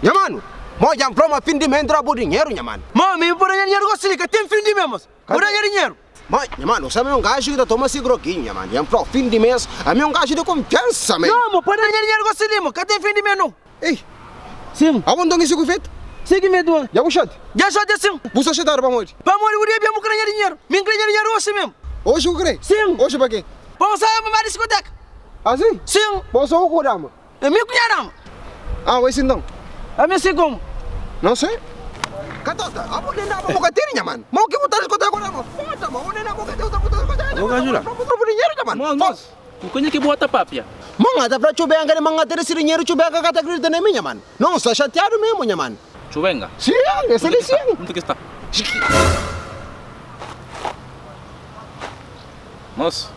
Minha mano, mo yang proma fim de mês entra por dinheiro, minha mano. Mami, por aí dinheiro gosta que tem fim de mês. Por aí dinheiro. Mas, minha mano, sabe um gajo que toma cigroquinho, minha mano. Yang pro fim de mês, a mim um gajo de confiança, man. Não, por aí dinheiro gosta de mo, que tem fim de mês não. Ei, Sim. aonde estão isso feito? Sim que medo. Já o chat? Já só assim. Você chegar para morrer? Para morrer o dia bem mo ganhar dinheiro. Me ganhar dinheiro hoje mesmo. Hoje o creio? Sim. Hoje para quê? Vamos sair para a discoteca. Assim? Sim. Você o curama? É meu cunhado. Ah, esse então? A minha sim como? Não sei. Catota, aonde anda para mocater, minha mano? Mau que botar discoteca agora, mano. Foda, mano, onde anda para mocater? Ô, Gajula. Não dinheiro, minha mano. Mas, bukannya que bota papia. Manga, dá pra chover angare manga ter esse dinheiro, chover a cata acredita na minha, mano. Não, está chateado mesmo, minha mano. Chuvenga. Sim, esse é sim. Onde que está? Moço,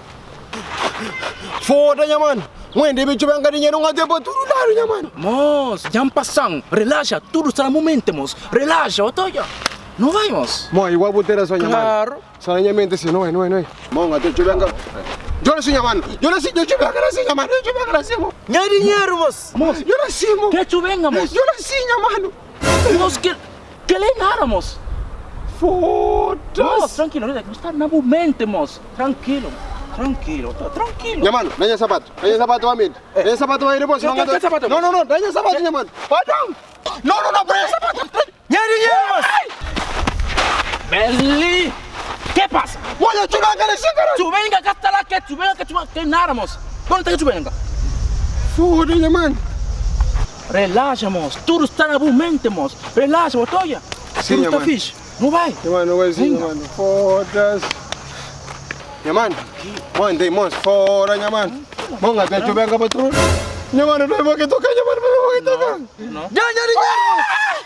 Foda, minha mano. Mãe, deve chover angare dinheiro, não até para tudo lá, minha mano. moço, já passam. Relaxa, tudo está no momento, moço. Relaxa, otoya. Não vai, moço. Mãe, igual botar a sua minha mano. Claro. Só minha mente assim, não é. Manga, te chover angare. Eu não sei, minha mano. Eu não sei, eu chover angare assim, minha mano. Eu chover angare assim, mano. Ganhar dinheiro, moço. Moço, Eu não sei, mano. que chuvenga, moço. Eu não sei, minha mano. Moço, que lhe nada, moço. Moço, Foda-se. tranquilo, não está no momento, moço. Tranquilo, tranquilo, tranquilo. Minha mano, dá sapato. Dá sapato a mim. Dá sapato aí depois. Que sapato? Não, dá sapato, minha mano. Padrão. Não, põe sapato. Ganhar dinheiro, moço. Beli! Que passa? Olha, chover angare assim, cara. Chuvenga, cá está lá, que nada, moço. Onde está que chuvenga? Foda, minha mano. Relaxa, moço. Tudo está na momento, moço. Relaxa, otoya. Sim, Tudo está mano. fixe. Não vai? Minha mano, não vai assim, minha mano. Foda-se. Minha mano, mano, tem mãos fora, minha mano. Manga, te chover angare para tudo. Minha mano, não é bom que tocar, minha mano, não é bom que tocar. Não? Ganhar dinheiro.